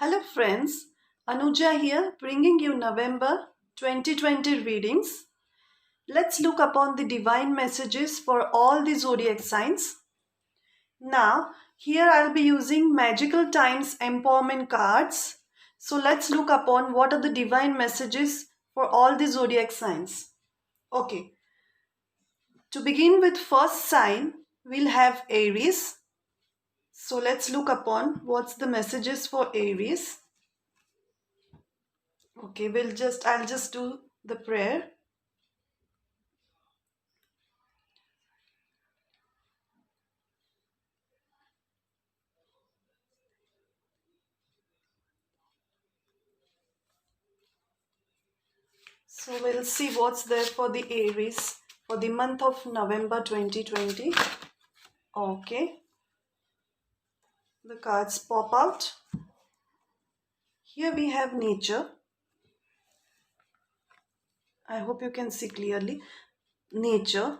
Hello friends, Anuja here bringing you November 2020 readings. Let's look upon the divine messages for all the zodiac signs. Now, here I'll be using Magical Times Empowerment cards. So let's look upon what are the divine messages for all the zodiac signs. Okay, to begin with first sign, we'll have Aries. So let's look upon what's the messages for Aries. Okay, I'll just do the prayer. So we'll see what's there for the Aries for the month of November 2020. Okay, the cards pop out. Here we have nature. I hope you can see clearly. Nature.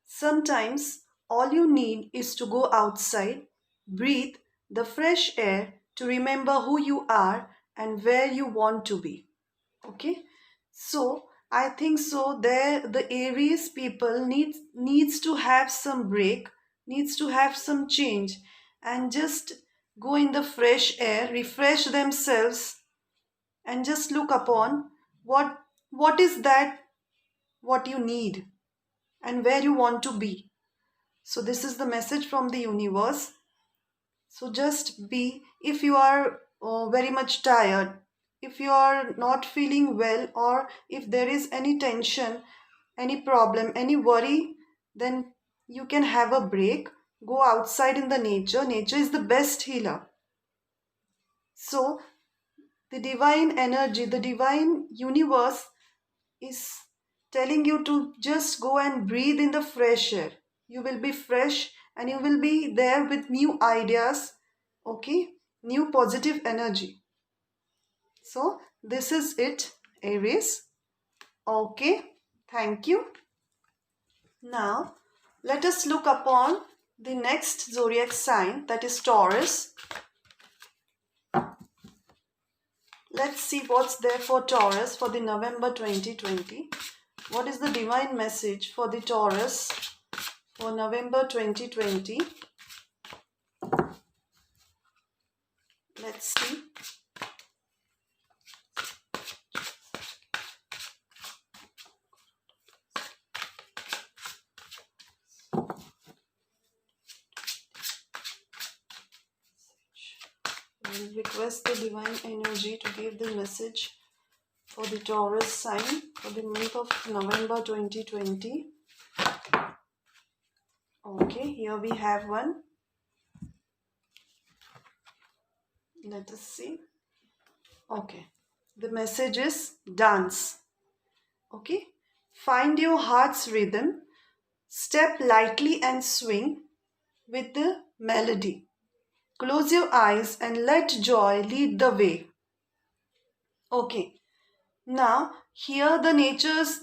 Sometimes all you need is to go outside, breathe the fresh air to remember who you are and where you want to be. Okay, so I think so there the Aries people needs to have some break, needs to have some change, and just go in the fresh air, refresh themselves, and just look upon what is that what you need and where you want to be. So this is the message from the universe. So just be, if you are very much tired, if you are not feeling well, or if there is any tension, any problem, any worry, then you can have a break. Go outside in the nature. Nature is the best healer. So the divine energy, the divine universe is telling you to just go and breathe in the fresh air. You will be fresh and you will be there with new ideas, okay, new positive energy. So this is it, Aries. Okay, thank you. Now let us look upon the next zodiac sign, that is Taurus. Let's see what's there for Taurus for the November 2020. What is the divine message for the Taurus for November 2020? Let's see. I will request the divine energy to give the message for the Taurus sign for the month of November 2020. Okay, here we have one. Let us see. Okay, the message is dance. Okay, find your heart's rhythm, step lightly and swing with the melody. Close your eyes and let joy lead the way. Okay, now here there's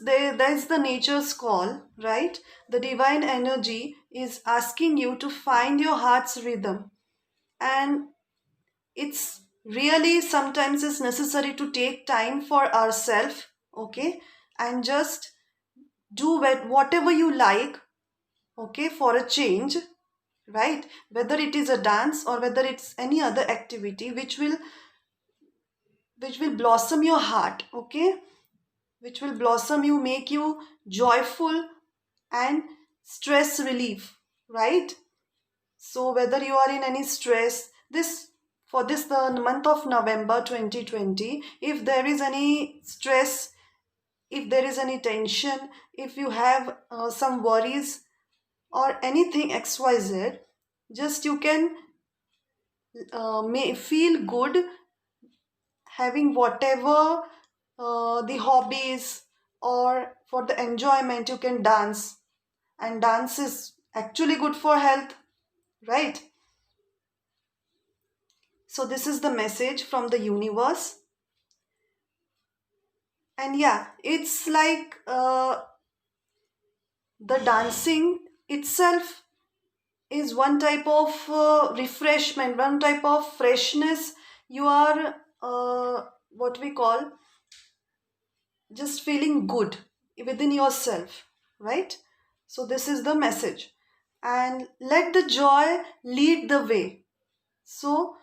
the nature's call, right? The divine energy is asking you to find your heart's rhythm, and it's really sometimes it's necessary to take time for ourselves, okay, and just do whatever you like, okay, for a change, right? Whether it is a dance or whether it's any other activity which will blossom your heart, okay, which will blossom you, make you joyful and stress relief, right? So whether you are in any stress, this for this the month of November 2020, if there is any stress, if there is any tension, if you have some worries or anything xyz, just you can may feel good having whatever the hobbies, or for the enjoyment you can dance, and dance is actually good for health, right? So this is the message from the universe. And yeah, it's like the dancing itself is one type of refreshment, one type of freshness you are what we call just feeling good within yourself, right? So this is the message. And let the joy lead the way. So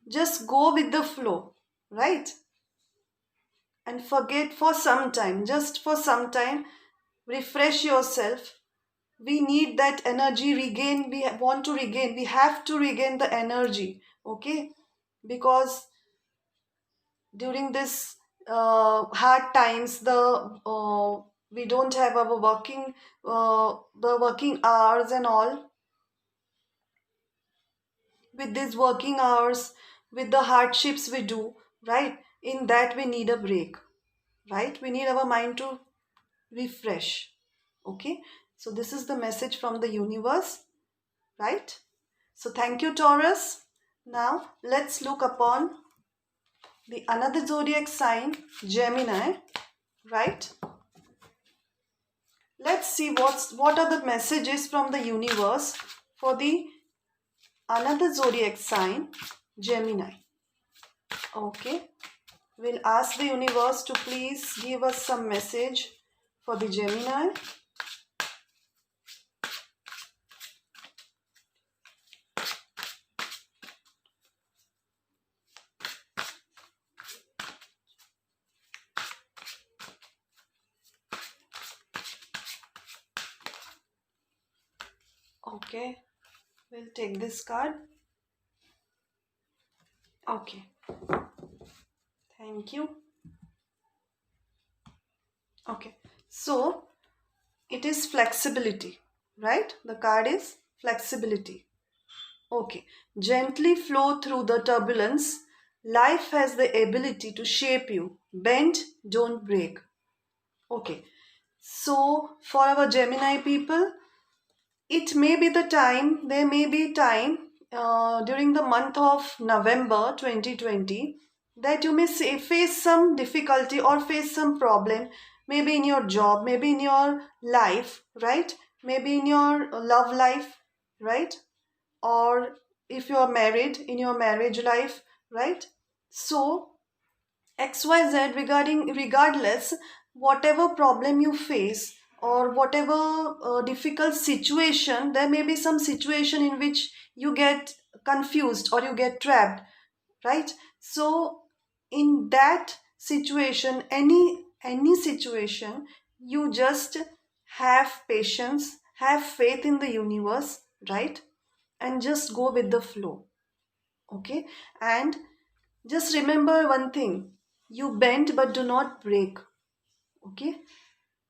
just go with the flow, right? And forget for some time, just for some time, refresh yourself. We need that energy regain. We want to regain, we have to regain the energy, okay? Because during this hard times, we don't have our the working hours and all. With these working hours, with the hardships we do, right, in that we need a break, right? We need our mind to refresh, okay? So this is the message from the universe, right? So thank you, Taurus. Now let's look upon the another zodiac sign, Gemini, right? Let's see what are the messages from the universe for the another zodiac sign, Gemini. Okay, we'll ask the universe to please give us some message for the Gemini. Okay, we'll take this card. Okay, thank you. Okay, so it is flexibility, right? The card is flexibility. Okay, gently flow through the turbulence. Life has the ability to shape you. Bend, don't break. Okay, so for our Gemini people, it may be the time, there may be time during the month of November 2020 that you may say, face some difficulty or face some problem, maybe in your job, maybe in your life, right? Maybe in your love life, right? Or if you are married, in your marriage life, right? So XYZ, regardless, whatever problem you face or whatever difficult situation, there may be some situation in which you get confused or you get trapped, right? So in that situation, any situation, you just have patience, have faith in the universe, right? And just go with the flow, okay? And just remember one thing, you bend but do not break, okay?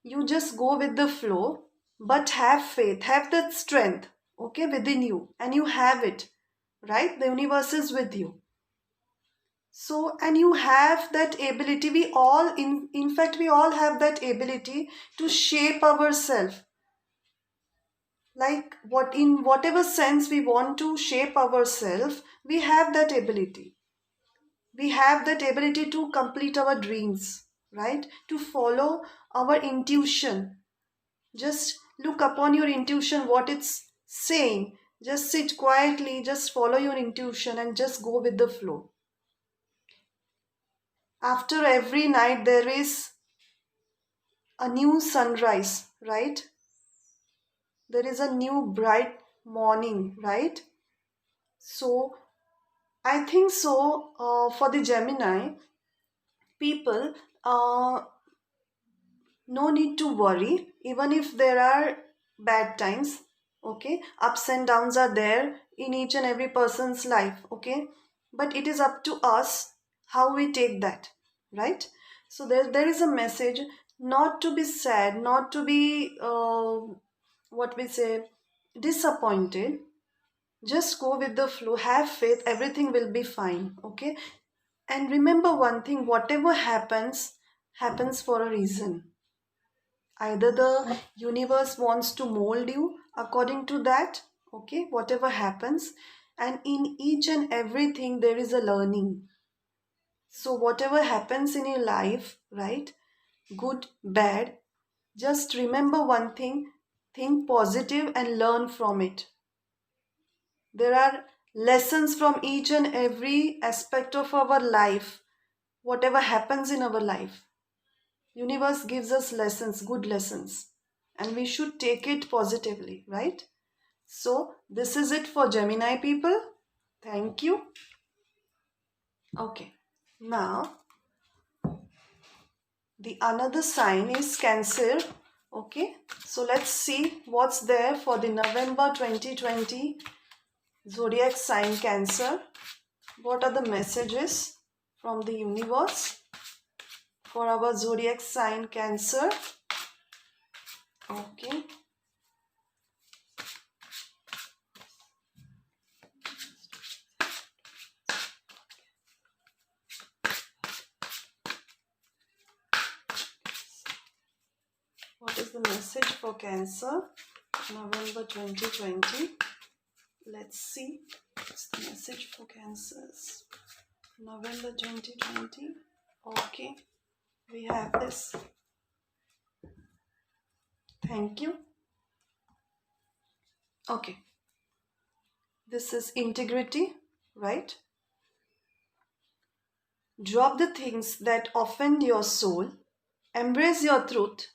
You just go with the flow, but have faith, have that strength, okay, within you, and you have it, right? The universe is with you. So, and you have that ability, we all, in fact, we all have that ability to shape ourselves. Like what, in whatever sense we want to shape ourselves, we have that ability. We have that ability to complete our dreams, right? To follow our intuition. Just look upon your intuition, what it's saying. Just sit quietly, just follow your intuition and just go with the flow. After every night, there is a new sunrise, right? There is a new bright morning, right? So, I think so for the Gemini people, no need to worry, even if there are bad times, okay? Ups and downs are there in each and every person's life, okay? But it is up to us how we take that, right? So there is a message, not to be sad, not to be what we say, disappointed. Just go with the flow, have faith, everything will be fine, okay? And remember one thing, whatever happens, happens for a reason. Either the universe wants to mold you according to that, okay, whatever happens, and in each and everything there is a learning. So whatever happens in your life, right, good, bad, just remember one thing, think positive and learn from it. There are lessons from each and every aspect of our life, whatever happens in our life. Universe gives us lessons, good lessons, and we should take it positively, right? So this is it for Gemini people. Thank you. Okay, now the another sign is Cancer. Okay, so let's see what's there for the November 2020 zodiac sign Cancer. What are the messages from the universe for our zodiac sign Cancer? Okay. What is the message for Cancer, November 2020? Let's see. What's the message for Cancers, November 2020? Okay, we have this. Thank you. Okay. This is integrity, right? Drop the things that offend your soul. Embrace your truth.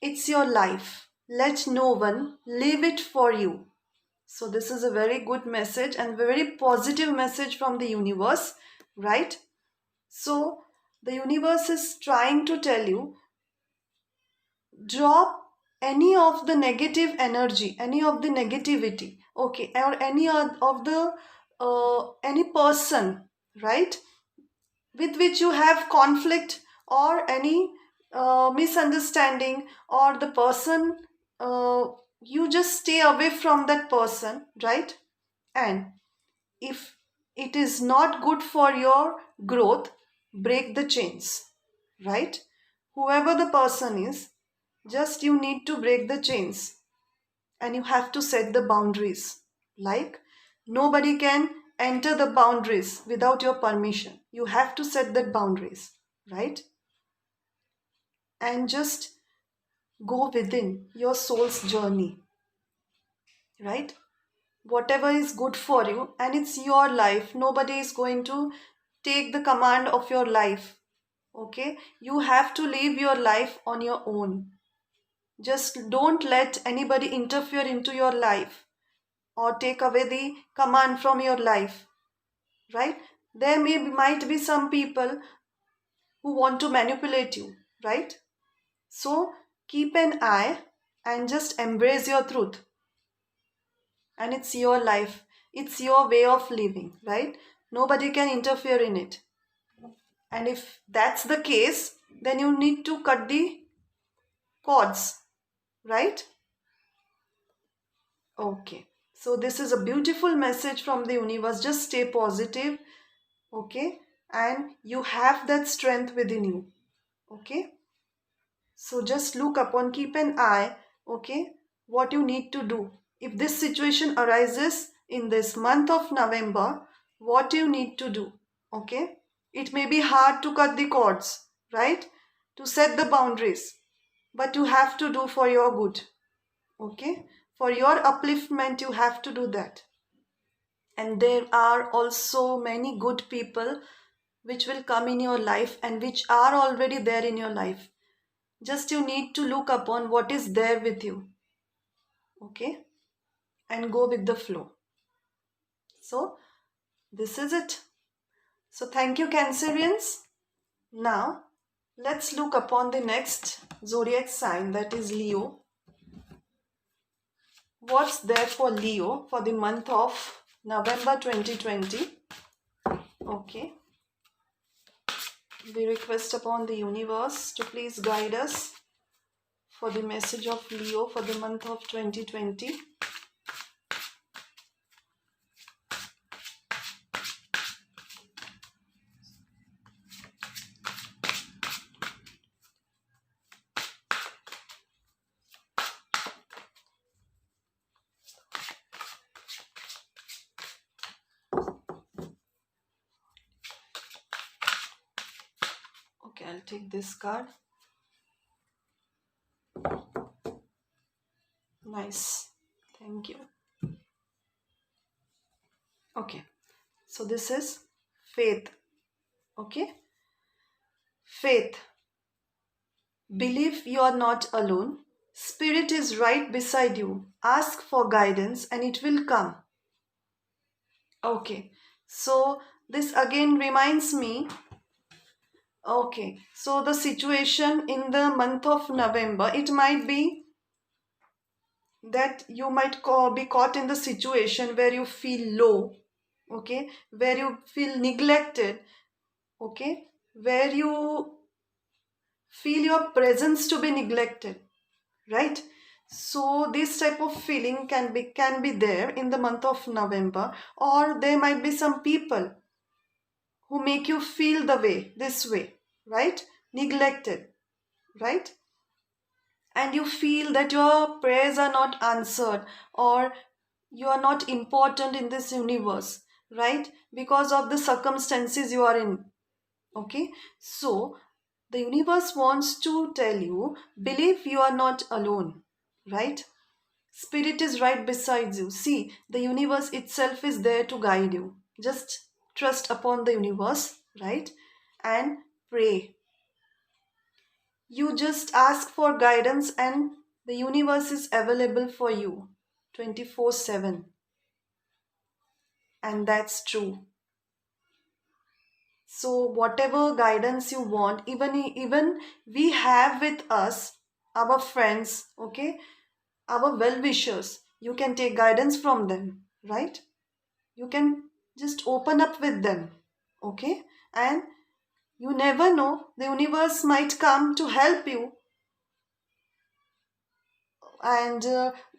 It's your life. Let no one live it for you. So this is a very good message and very positive message from the universe, right? So the universe is trying to tell you, drop any of the negative energy, any of the negativity, okay, or any of the any person, right, with which you have conflict or any misunderstanding, or the person, you just stay away from that person, right? And if it is not good for your growth, break the chains, right? Whoever the person is, just you need to break the chains, and you have to set the boundaries. Like, nobody can enter the boundaries without your permission. You have to set that boundaries, right? And just go within your soul's journey, right? Whatever is good for you, and it's your life. Nobody is going to take the command of your life. Okay? You have to live your life on your own. Just don't let anybody interfere into your life or take away the command from your life, right? There might be some people who want to manipulate you, right? So keep an eye and just embrace your truth. And it's your life, it's your way of living, right? Nobody can interfere in it. And if that's the case, then you need to cut the cords, right? Okay, so this is a beautiful message from the universe. Just stay positive, okay? And you have that strength within you, okay? So just look upon, keep an eye, okay, what you need to do. If this situation arises in this month of November, what you need to do, okay? It may be hard to cut the cords, right? To set the boundaries, but you have to do for your good, okay? For your upliftment, you have to do that. And there are also many good people which will come in your life and which are already there in your life. Just you need to look upon what is there with you, okay, and go with the flow. So this is it. So thank you, Cancerians. Now let's look upon the next zodiac sign, that is Leo. What's there for Leo for the month of November 2020? Okay, we request upon the universe to please guide us for the message of Leo for the month of 2020. Okay, I'll take this card. Nice. Thank you. Okay, so this is faith. Okay, faith. Believe you are not alone. Spirit is right beside you. Ask for guidance and it will come. Okay, so this again reminds me. Okay, so the situation in the month of November, it might be that you might be caught in the situation where you feel low, okay, where you feel neglected, okay, where you feel your presence to be neglected, right? So this type of feeling can be there in the month of November, or there might be some people who make you feel the way this way, right? Neglected, right? And you feel that your prayers are not answered, or you are not important in this universe, right? Because of the circumstances you are in. Okay, so the universe wants to tell you, believe you are not alone, right? Spirit is right beside you. See, the universe itself is there to guide you. Just trust upon the universe, right? And pray. You just ask for guidance, and the universe is available for you 24/7. And that's true. So whatever guidance you want, even we have with us our friends, okay, our well-wishers, you can take guidance from them, right? You can just open up with them, okay? And you never know, the universe might come to help you. And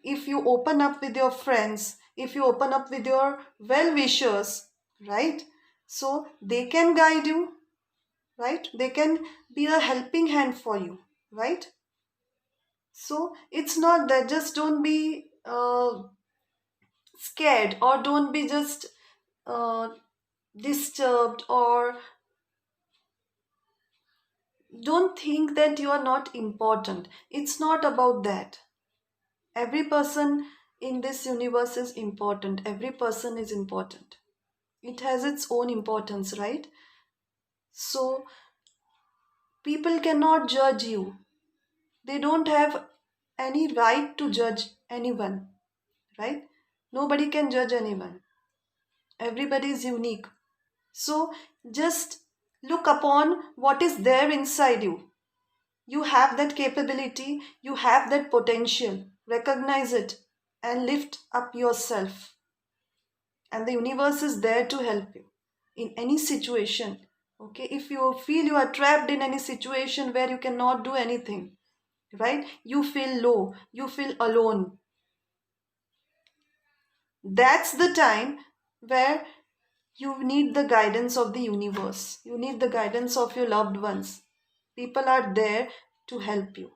if you open up with your friends, if you open up with your well-wishers, right, so they can guide you, right? They can be a helping hand for you, right? So it's not that, just don't be scared, or don't be just uh, disturbed, or don't think that you are not important. It's not about that. Every person in this universe is important. Every person is important. It has its own importance, right? So people cannot judge you. They don't have any right to judge anyone, right? Nobody can judge anyone. Everybody is unique. So just look upon what is there inside you. You have that capability, you have that potential. Recognize it and lift up yourself. And the universe is there to help you in any situation. Okay, if you feel you are trapped in any situation where you cannot do anything, right? You feel low, you feel alone. That's the time where you need the guidance of the universe. You need the guidance of your loved ones. People are there to help you.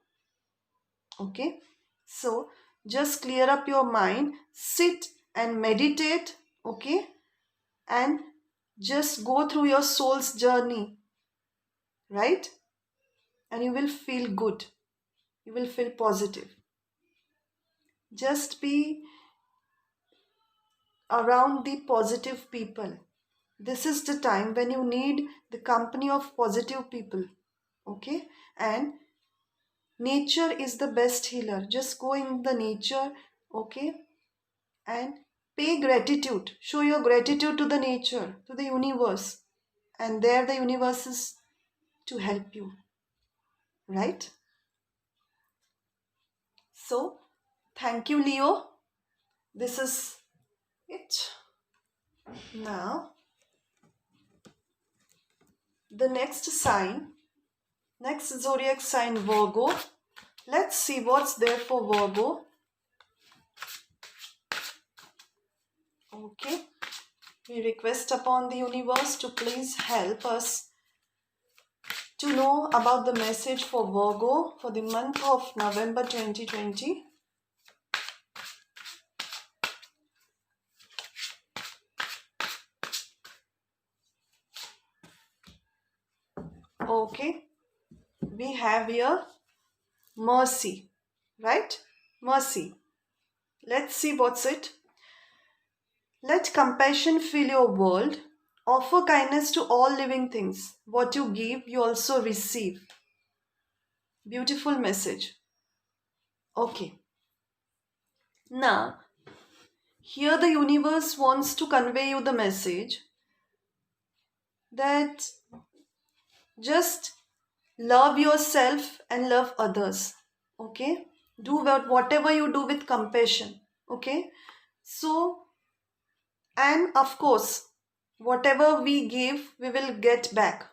Okay? So just clear up your mind, sit and meditate, okay? And just go through your soul's journey, right? And you will feel good. You will feel positive. Just be around the positive people. This is the time when you need the company of positive people. Okay? And nature is the best healer. Just go in the nature, okay? And pay gratitude. Show your gratitude to the nature, to the universe. And there the universe is to help you. Right? So, thank you, Leo. This is it. Now, the next zodiac sign, Virgo. Let's see what's there for Virgo. Okay. We request upon the universe to please help us to know about the message for Virgo for the month of November 2020. Okay. We have here mercy, right? Mercy. Let's see what's it. Let compassion fill your world. Offer kindness to all living things. What you give, you also receive. Beautiful message. Okay. Now, here the universe wants to convey you the message that just love yourself and love others. Okay? Do whatever you do with compassion. Okay? So, and of course, whatever we give, we will get back.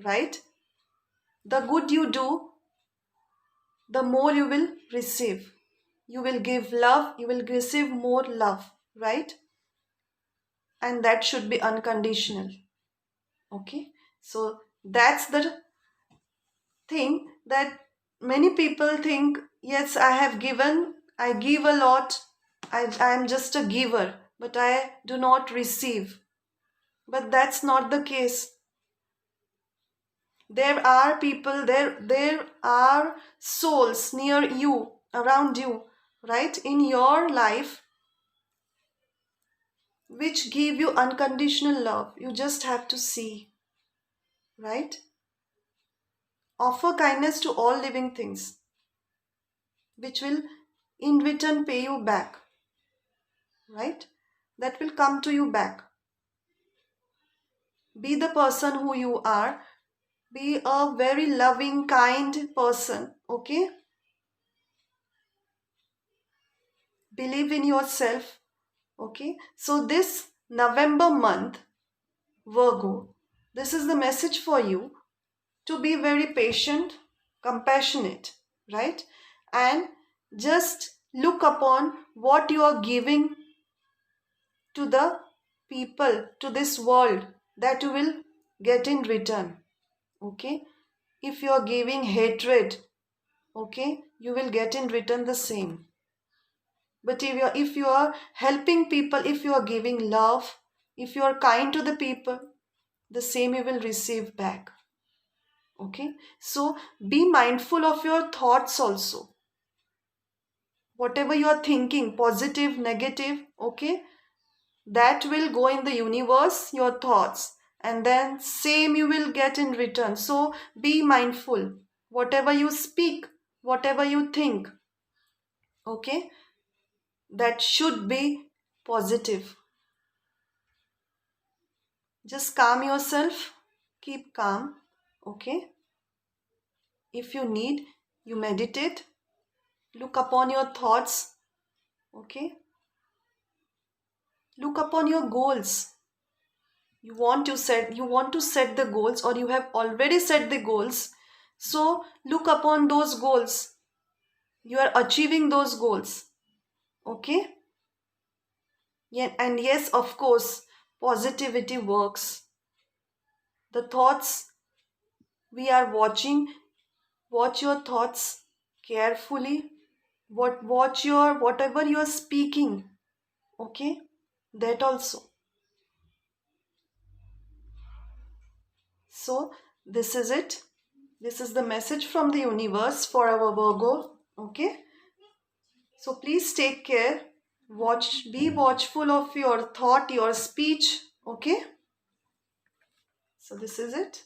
Right? The good you do, the more you will receive. You will give love, you will receive more love. Right? And that should be unconditional. Okay? So, that's the thing that many people think, yes, I have given, I give a lot, I am just a giver, but I do not receive. But that's not the case. There are people, there are souls near you, around you, right, in your life, which give you unconditional love. You just have to see, right? Offer kindness to all living things, which will in return pay you back, right? That will come to you back. Be the person who you are. Be a very loving, kind person, okay? Believe in yourself, okay? So, this November month, Virgo, this is the message for you to be very patient, compassionate, right? And just look upon what you are giving to the people, to this world, that you will get in return. Okay, if you are giving hatred, okay, you will get in return the same. But if you are helping people, if you are giving love, if you are kind to the people, the same you will receive back. Okay, so be mindful of your thoughts also. Whatever you are thinking, positive, negative, okay, that will go in the universe, your thoughts, and then same you will get in return. So be mindful. Whatever you speak, whatever you think, okay, that should be positive. Just calm yourself, keep calm, okay. If you need, you meditate, look upon your thoughts, okay. Look upon your goals. You want to set the goals, or you have already set the goals. So look upon those goals. You are achieving those goals, okay. Yeah, and yes, of course, positivity works. The thoughts we are watching, watch your thoughts carefully. Watch your whatever you are speaking, okay, that also. So this is it. This is the message from the universe for our Virgo, okay. So please take care. Be watchful of your thought, your speech, okay. So this is it.